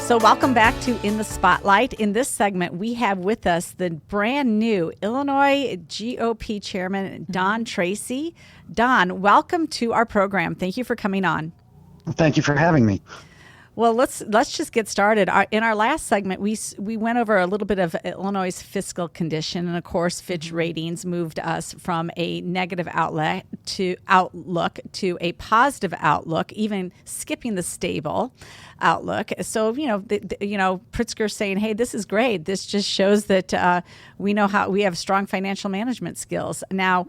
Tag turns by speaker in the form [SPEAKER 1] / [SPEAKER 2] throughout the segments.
[SPEAKER 1] So welcome back to In the Spotlight. In this segment, we have with us the brand new Illinois GOP Chairman, Don Tracy. Don, welcome to our program. Thank you for coming on.
[SPEAKER 2] Thank you for having me.
[SPEAKER 1] Well, let's just get started. In our last segment, we went over a little bit of Illinois' fiscal condition, and of course, Fitch ratings moved us from a negative outlook to a positive outlook, even skipping the stable outlook. So Pritzker's saying, "Hey, this is great. This just shows that we know how we have strong financial management skills." Now,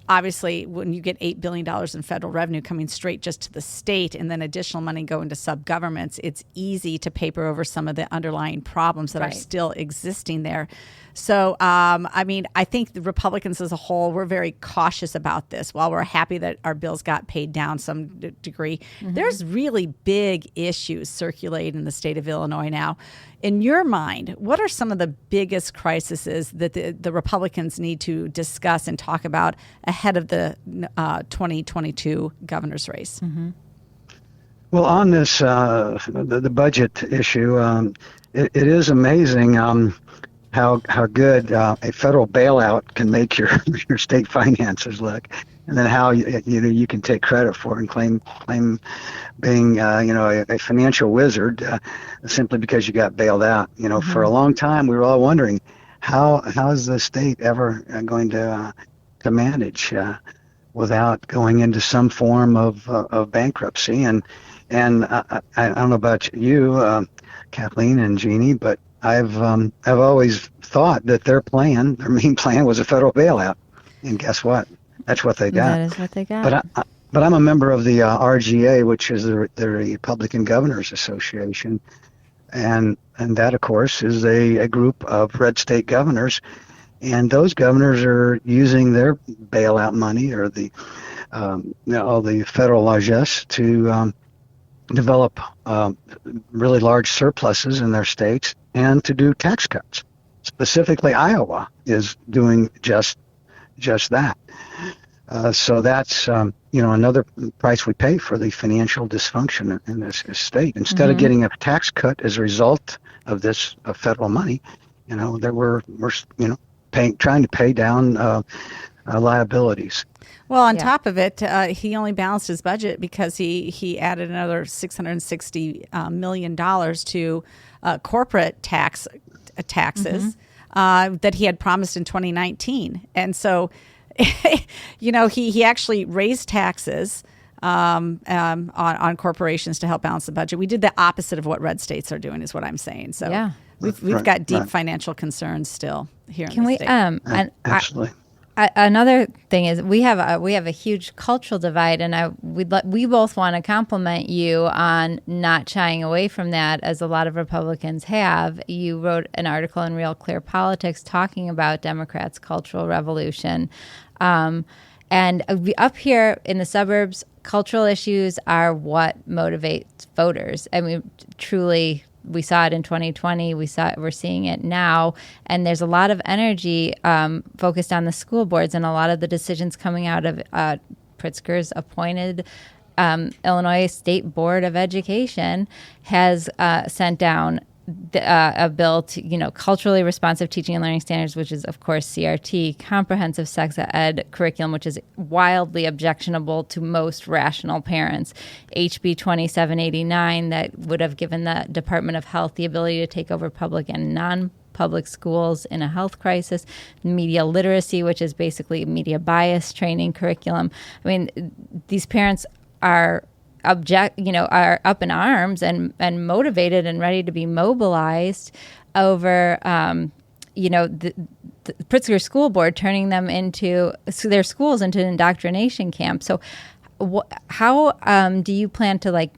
[SPEAKER 1] obviously, when you get $8 billion in federal revenue coming straight just to the state and then additional money going to sub-governments, it's easy to paper over some of the underlying problems that are still existing there. So, I think the Republicans as a whole, we're very cautious about this. While we're happy that our bills got paid down some degree, there's really big issues circulating in the state of Illinois now. In your mind, what are some of the biggest crises that the Republicans need to discuss and talk about ahead of the 2022 governor's race?
[SPEAKER 2] Well, on this, the budget issue, it is amazing how good a federal bailout can make your state finances look, and then how you can take credit for it and claim being a financial wizard simply because you got bailed out. For a long time we were all wondering how is the state ever going to manage without going into some form of bankruptcy. And I don't know about you, Kathleen and Jeannie, but I've always thought that their main plan was a federal bailout, and guess what? That's what they got.
[SPEAKER 3] That is what they got.
[SPEAKER 2] But I'm a member of the RGA, which is the Republican Governors Association, and that, of course, is a group of red state governors, and those governors are using their bailout money or the federal largesse to develop really large surpluses in their states and to do tax cuts. Specifically, Iowa is doing just that. So that's another price we pay for the financial dysfunction in this state. Instead of getting a tax cut as a result of this federal money, we're trying to pay down liabilities.
[SPEAKER 1] Well, on top of it, he only balanced his budget because he added another $660 million to corporate taxes that he had promised in 2019. And so, he actually raised taxes on corporations to help balance the budget. We did the opposite of what red states are doing, is what I'm saying. So we've got deep financial concerns still here in the state.
[SPEAKER 2] Absolutely.
[SPEAKER 3] Another thing is we have a huge cultural divide, and we both want to compliment you on not shying away from that, as a lot of Republicans have. You wrote an article in Real Clear Politics talking about Democrats' cultural revolution, and up here in the suburbs, cultural issues are what motivates voters. I mean, truly. We saw it in 2020. We're seeing it now, and there's a lot of energy focused on the school boards, and a lot of the decisions coming out of Pritzker's appointed Illinois State Board of Education has sent down a bill to, culturally responsive teaching and learning standards, which is, of course, CRT, comprehensive sex ed curriculum, which is wildly objectionable to most rational parents, HB 2789, that would have given the Department of Health the ability to take over public and non-public schools in a health crisis, media literacy, which is basically media bias training curriculum. I mean, these parents are are up in arms and motivated and ready to be mobilized over, the Pritzker School Board turning them their schools into indoctrination camps. So how do you plan to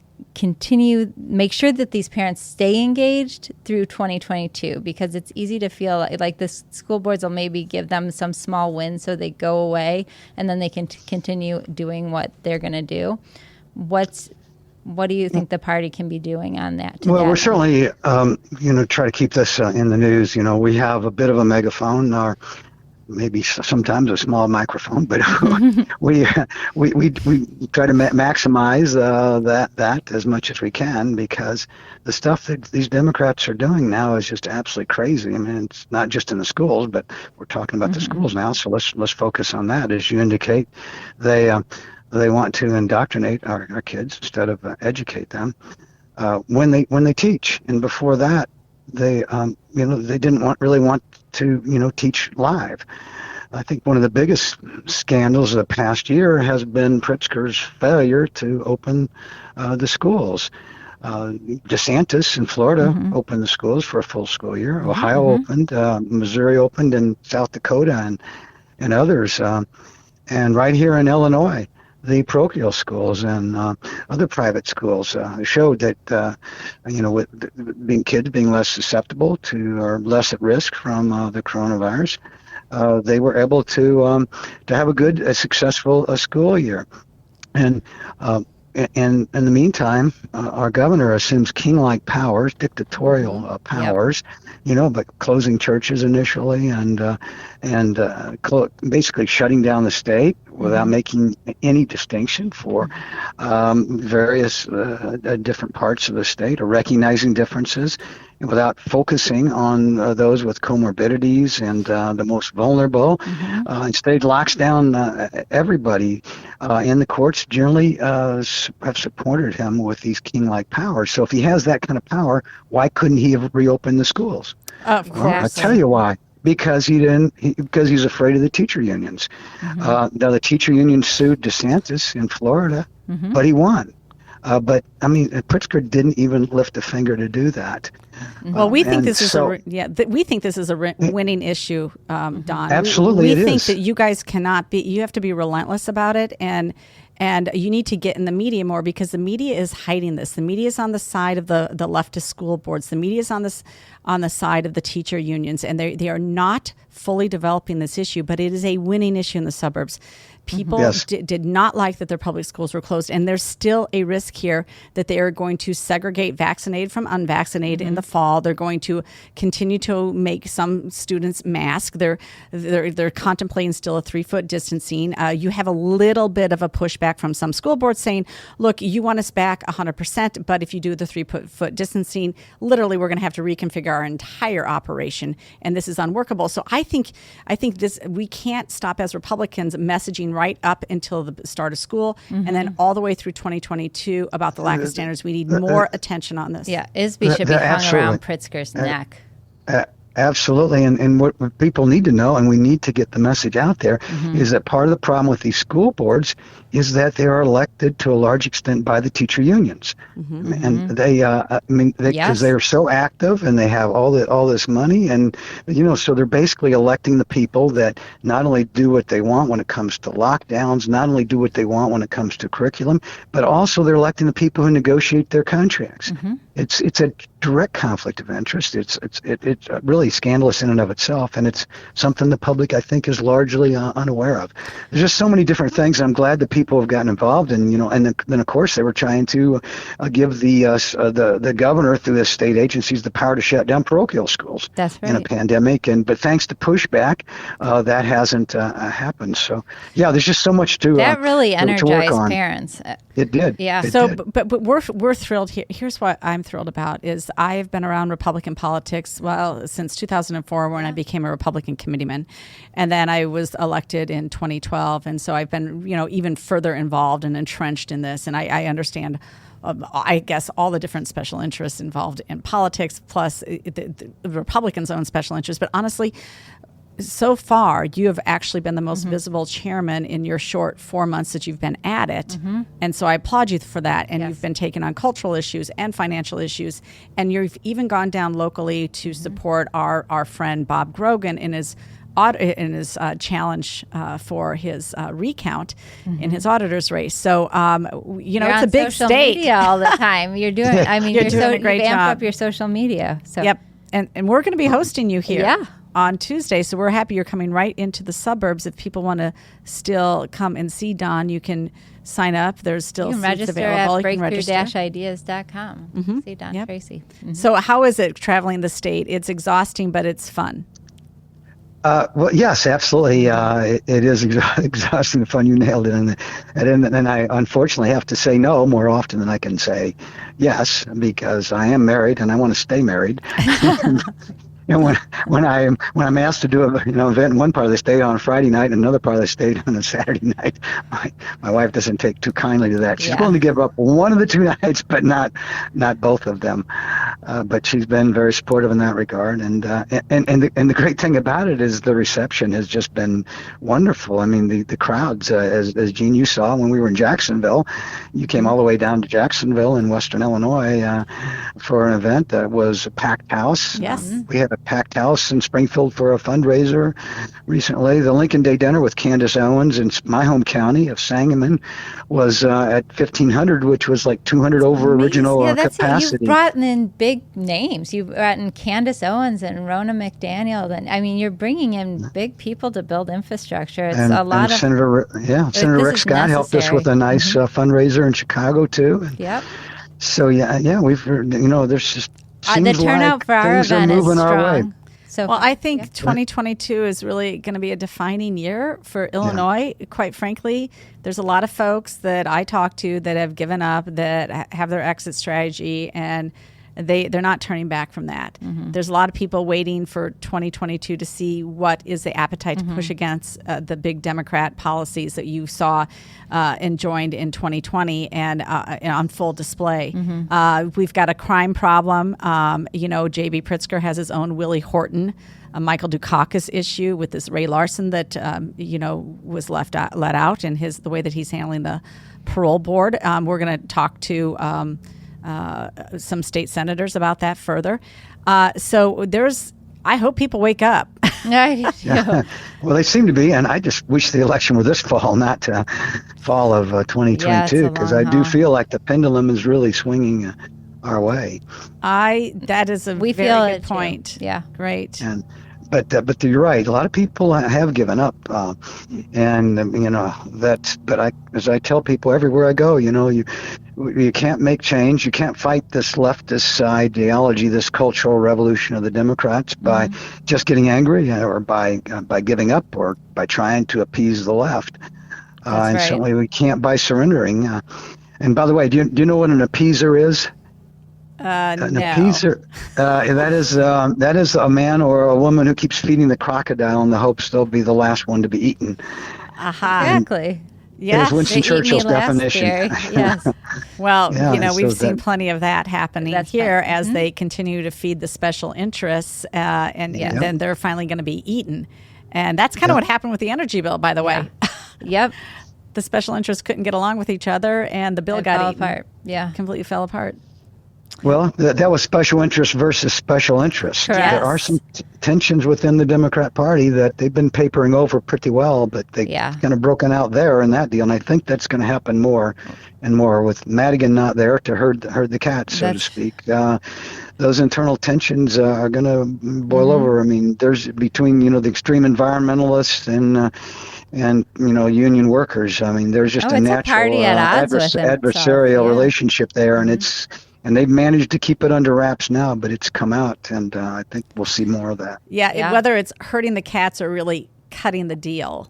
[SPEAKER 3] make sure that these parents stay engaged through 2022? Because it's easy to feel like the school boards will maybe give them some small wins so they go away and then they can continue doing what they're going to do. What do you think the party can be doing on that?
[SPEAKER 2] Well, we're certainly, try to keep this in the news. We have a bit of a megaphone. maybe sometimes a small microphone, but we try to maximize that as much as we can, because the stuff that these Democrats are doing now is just absolutely crazy. I mean, it's not just in the schools, but we're talking about the schools now. So let's focus on that. As you indicate, they want to indoctrinate our kids instead of educate them when they teach. And before that, they didn't really want to teach live. I think one of the biggest scandals of the past year has been Pritzker's failure to open the schools. DeSantis in Florida opened the schools for a full school year. Ohio opened, Missouri opened, and South Dakota and others. And right here in Illinois, the parochial schools and other private schools showed that with kids being less susceptible to or less at risk from the coronavirus, they were able to have a successful school year. And in the meantime, our governor assumes king-like powers, dictatorial powers, but closing churches initially and basically shutting down the state without making any distinction for various different parts of the state, or recognizing differences, and without focusing on those with comorbidities and the most vulnerable. Instead, locks down everybody. And the courts generally have supported him with these king-like powers. So if he has that kind of power, why couldn't he have reopened the schools?
[SPEAKER 1] Of course.
[SPEAKER 2] Well, I'll tell you why. Because because he's afraid of the teacher unions. Now the teacher union sued DeSantis in Florida, but he won. But I mean, Pritzker didn't even lift a finger to do that.
[SPEAKER 1] Well, we think this is we think this is a winning issue, Don.
[SPEAKER 2] Absolutely,
[SPEAKER 1] we think that you guys cannot be. You have to be relentless about it, and you need to get in the media more, because the media is hiding this. The media is on the side of the leftist school boards. The media is on the side of the teacher unions, and they are not fully developing this issue. But it is a winning issue in the suburbs. People did not like that their public schools were closed, and there's still a risk here that they are going to segregate vaccinated from unvaccinated in the fall. They're going to continue to make some students mask. They're contemplating still a 3-foot distancing. You have a little bit of a pushback from some school boards saying, "Look, you want us back 100%, but if you do the 3-foot distancing, literally we're going to have to reconfigure our entire operation, and this is unworkable." So I think this, we can't stop as Republicans messaging right up until the start of school and then all the way through 2022 about the lack of standards. We need more attention on this.
[SPEAKER 3] Yeah, ISB should be hung around Pritzker's neck.
[SPEAKER 2] Absolutely. And what people need to know, and we need to get the message out there, is that part of the problem with these school boards is that they are elected to a large extent by the teacher unions. And they, because they are so active and they have all this money, and, so they're basically electing the people that not only do what they want when it comes to lockdowns, not only do what they want when it comes to curriculum, but also they're electing the people who negotiate their contracts. It's a direct conflict of interest. It's really scandalous in and of itself, and it's something the public, I think, is largely unaware of. There's just so many different things. I'm glad that people have gotten involved, and and then of course they were trying to give the governor through the state agencies the power to shut down parochial schools in a pandemic. But thanks to pushback, that hasn't happened. So there's just so much to
[SPEAKER 3] that really energized
[SPEAKER 2] to
[SPEAKER 3] parents.
[SPEAKER 2] It did.
[SPEAKER 3] Yeah.
[SPEAKER 1] But we're thrilled here. Here's what I'm thrilled about is I've been around Republican politics since 2004 when I became a Republican committeeman, and then I was elected in 2012, and so I've been even further involved and entrenched in this, and I understand. I guess all the different special interests involved in politics, plus the Republicans' own special interests. But honestly, so far, you have actually been the most visible chairman in your short 4 months that you've been at it. And so I applaud you for that. And you've been taking on cultural issues and financial issues. And you've even gone down locally to support our friend Bob Grogan in his challenge for his recount in his auditor's race. So, it's a big
[SPEAKER 3] social
[SPEAKER 1] state.
[SPEAKER 3] Media all the time. You're doing, you're doing a great job. You've amped up your social media. So.
[SPEAKER 1] Yep. And we're going to be hosting you here on Tuesday. So we're happy you're coming right into the suburbs. If people want to still come and see Don, you can sign up. There's still seats available.
[SPEAKER 3] You can register at breakthrough-ideas.com. See Don Tracy.
[SPEAKER 1] So how is it traveling the state? It's exhausting, but it's fun.
[SPEAKER 2] Well, yes, absolutely. It is exhausting and fun. You nailed it. And I unfortunately have to say no more often than I can say yes, because I am married and I want to stay married. And when I'm asked to do a event in one part of the state on a Friday night and another part of the state on a Saturday night, my wife doesn't take too kindly to that. She's willing to give up one of the two nights, but not both of them. But she's been very supportive in that regard. And the great thing about it is the reception has just been wonderful. I mean, the crowds, as Gene, you saw when we were in Jacksonville, you came all the way down to Jacksonville in Western Illinois for an event that was a packed house.
[SPEAKER 1] Yes.
[SPEAKER 2] We had a packed house in Springfield for a fundraiser recently. The Lincoln Day dinner with Candace Owens in my home county of Sangamon was at 1,500, which was like 200 over original capacity.
[SPEAKER 3] You've brought in big names. You've brought in Candace Owens and Rona McDaniel. And I mean, you're bringing in big people to build infrastructure. It's a lot of
[SPEAKER 2] Senator Rick Scott helped us with a nice fundraiser in Chicago too.
[SPEAKER 3] Yep.
[SPEAKER 2] So we've there's just
[SPEAKER 3] the turnout for our event is strong.
[SPEAKER 1] So I think 2022 is really going to be a defining year for Illinois. Quite frankly, there's a lot of folks that I talk to that have given up, that have their exit strategy, and they're not turning back from that. There's a lot of people waiting for 2022 to see what is the appetite to push against the big Democrat policies that you saw and joined in 2020 and on full display. We've got a crime problem. J.B. Pritzker has his own Willie Horton, a Michael Dukakis issue with this Ray Larson that was let out, and the way that he's handling the parole board. We're going to talk to some state senators about that further. I hope people wake up.
[SPEAKER 2] Well, they seem to be, and I just wish the election were this fall, not fall of 2022, because I do feel like the pendulum is really swinging our way.
[SPEAKER 1] That is a very good point.
[SPEAKER 3] Too. Yeah,
[SPEAKER 1] great.
[SPEAKER 2] But you're right. A lot of people have given up, and as I tell people everywhere I go, you can't make change. You can't fight this leftist ideology, this cultural revolution of the Democrats by just getting angry or by giving up or by trying to appease the left. And certainly we can't by surrendering. And by the way, do you know what an appeaser is? An appeaser, that is a man or a woman who keeps feeding the crocodile in the hopes they'll be the last one to be eaten.
[SPEAKER 3] Exactly.
[SPEAKER 2] Yes, Winston Churchill's definition.
[SPEAKER 3] Yes.
[SPEAKER 1] Well, we've seen plenty of that happening here as they continue to feed the special interests, and then they're finally going to be eaten. And that's kind of what happened with the energy bill, by the way.
[SPEAKER 3] Yep.
[SPEAKER 1] The special interests couldn't get along with each other, and the bill got eaten.
[SPEAKER 3] Apart. Yeah.
[SPEAKER 1] Completely fell apart.
[SPEAKER 2] Well, that was special interest versus special interest.
[SPEAKER 3] Correct.
[SPEAKER 2] There are some tensions within the Democrat Party that they've been papering over pretty well, but they kind of broken out there in that deal. And I think that's going to happen more and more with Madigan not there to herd the cats, so to speak. Those internal tensions are going to boil over. I mean, there's between the extreme environmentalists and union workers. I mean, there's just a natural adversarial relationship there, and they've managed to keep it under wraps now, but it's come out, and I think we'll see more of that.
[SPEAKER 1] Whether it's hurting the cats or really cutting the deal,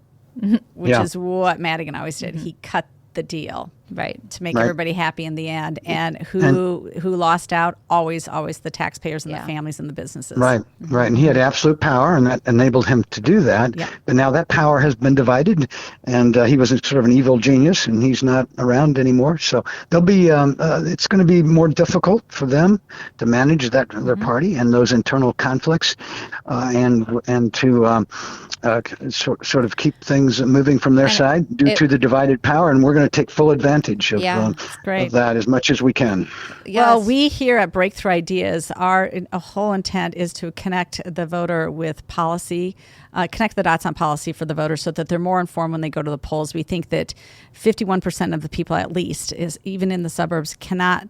[SPEAKER 1] which is what Madigan always did. He cut the deal, to make everybody happy in the end. And who lost out? Always the taxpayers and the families and the businesses. Right.
[SPEAKER 2] And he had absolute power, and that enabled him to do that. Yeah. But now that power has been divided, and he was sort of an evil genius, and he's not around anymore. So there'll be it's going to be more difficult for them to manage their party and those internal conflicts, and to sort of keep things moving from their side due to the divided power, and we're going to take full advantage of that as much as we can.
[SPEAKER 1] Yes. Well, we here at Breakthrough Ideas, our whole intent is to connect the voter with policy, connect the dots on policy for the voter so that they're more informed when they go to the polls. We think that 51% of the people, at least, even in the suburbs, cannot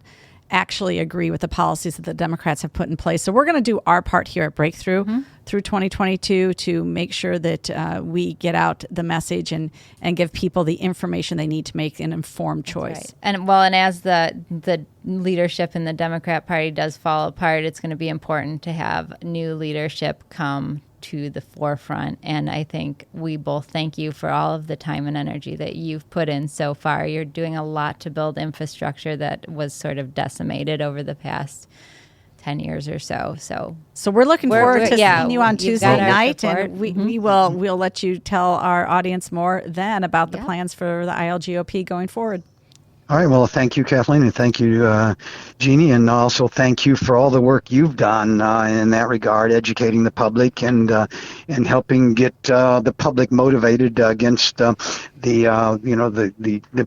[SPEAKER 1] actually agree with the policies that the Democrats have put in place. So we're going to do our part here at Breakthrough through 2022 to make sure that we get out the message and give people the information they need to make an informed choice.
[SPEAKER 3] Right. And as the leadership in the Democrat Party does fall apart, it's going to be important to have new leadership come to the forefront. And I think we both thank you for all of the time and energy that you've put in so far. You're doing a lot to build infrastructure that was sort of decimated over the past 10 years or so.
[SPEAKER 1] So we're looking forward to seeing you on Tuesday night, and we'll let you tell our audience more then about the plans for the ILGOP going forward.
[SPEAKER 2] All right. Well, thank you, Kathleen, and thank you, Jeannie, and also thank you for all the work you've done in that regard, educating the public and helping get the public motivated against the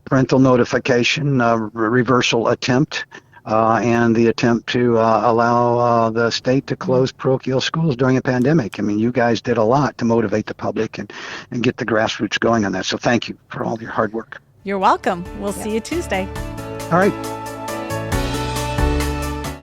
[SPEAKER 2] parental notification reversal attempt. And the attempt to allow the state to close parochial schools during a pandemic. I mean, you guys did a lot to motivate the public and get the grassroots going on that. So thank you for all your hard work.
[SPEAKER 1] You're welcome. We'll see you Tuesday.
[SPEAKER 2] All right.